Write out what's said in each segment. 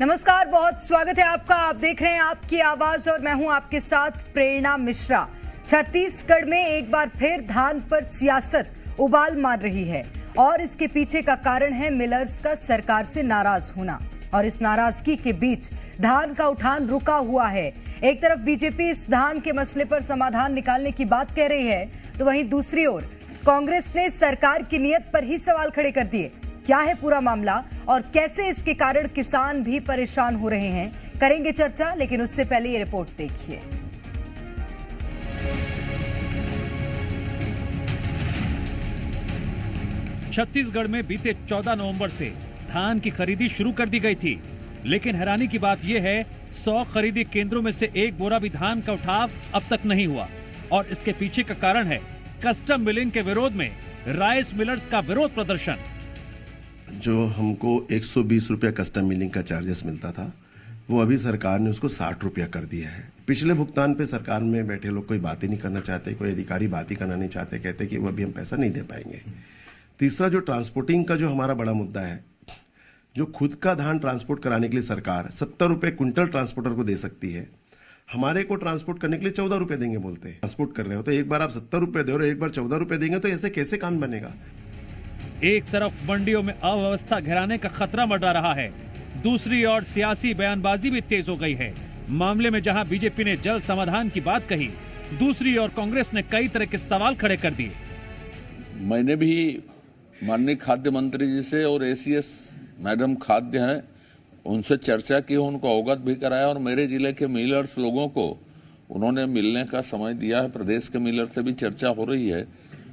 नमस्कार, बहुत स्वागत है आपका। आप देख रहे हैं आपकी आवाज और मैं हूं आपके साथ प्रेरणा मिश्रा। छत्तीसगढ़ में एक बार फिर धान पर सियासत उबाल मार रही है और इसके पीछे का कारण है मिलर्स का सरकार से नाराज होना। और इस नाराजगी के बीच धान का उठान रुका हुआ है। एक तरफ बीजेपी इस धान के मसले पर समाधान निकालने की बात कह रही है, तो वहीं दूसरी ओर कांग्रेस ने सरकार की नीयत पर ही सवाल खड़े कर दिए। क्या है पूरा मामला और कैसे इसके कारण किसान भी परेशान हो रहे हैं, करेंगे चर्चा। लेकिन उससे पहले ये रिपोर्ट देखिए। छत्तीसगढ़ में बीते 14 नवंबर से धान की खरीदी शुरू कर दी गई थी, लेकिन हैरानी की बात यह है 100 खरीदी केंद्रों में से एक बोरा भी धान का उठाव अब तक नहीं हुआ। और इसके पीछे का कारण है कस्टम मिलिंग के विरोध में राइस मिलर्स का विरोध प्रदर्शन। जो हमको 120 रुपया कस्टम मिलिंग का चार्जेस मिलता था, वो अभी सरकार ने उसको 60 रुपया कर दिया है। पिछले भुगतान पे सरकार में बैठे लोग कोई बात ही नहीं करना चाहते, कोई अधिकारी बात ही करना नहीं चाहते, कहते कि वो अभी हम पैसा नहीं दे पाएंगे। तीसरा, जो ट्रांसपोर्टिंग का जो हमारा बड़ा मुद्दा है, जो खुद का धान ट्रांसपोर्ट कराने के लिए सरकार 70 रुपये क्विंटल ट्रांसपोर्टर को दे सकती है, हमारे को ट्रांसपोर्ट करने के लिए 14 रुपये देंगे बोलते हैं। ट्रांसपोर्ट कर रहे हो तो एक बार आप 70 रुपये दे रहे हो, एक बार 14 रुपये देंगे, तो ऐसे कैसे काम बनेगा। एक तरफ मंडियों में अव्यवस्था घेराने का खतरा मंडरा रहा है, दूसरी ओर सियासी बयानबाजी भी तेज हो गई है। मामले में जहां बीजेपी ने जल्द समाधान की बात कही, दूसरी ओर कांग्रेस ने कई तरह के सवाल खड़े कर दिए। मैंने भी माननीय खाद्य मंत्री जी से और एसीएस मैडम खाद्य हैं, उनसे चर्चा की, उनको अवगत भी कराया और मेरे जिले के मिलर्स लोगों को उन्होंने मिलने का समय दिया है। प्रदेश के मिलर से भी चर्चा हो रही है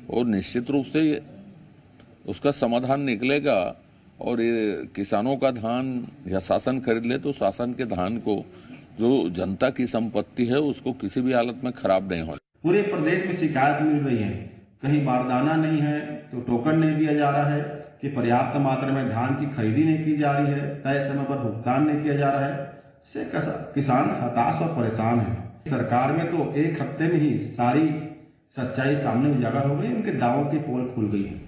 और निश्चित रूप से उसका समाधान निकलेगा। और ये किसानों का धान या शासन खरीद ले तो शासन के धान को, जो जनता की संपत्ति है, उसको किसी भी हालत में खराब नहीं हो। पूरे प्रदेश में शिकायत मिल रही है, कहीं बारदाना नहीं है, तो टोकन नहीं दिया जा रहा है, कि पर्याप्त मात्रा में धान की खरीदी नहीं की जा रही है, तय समय पर भुगतान नहीं किया जा रहा है। इससे किसान हताश और परेशान है। सरकार में तो एक हफ्ते में ही सारी सच्चाई सामने उजागर हो गई, उनके दावों की पोल खुल गई है।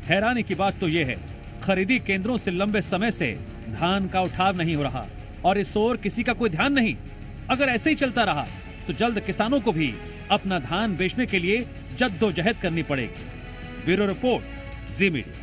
हैरानी की बात तो यह है, खरीदी केंद्रों से लंबे समय से धान का उठाव नहीं हो रहा और इस ओर किसी का कोई ध्यान नहीं। अगर ऐसे ही चलता रहा तो जल्द किसानों को भी अपना धान बेचने के लिए जद्दोजहद करनी पड़ेगी। ब्यूरो रिपोर्ट, जी मीडिया।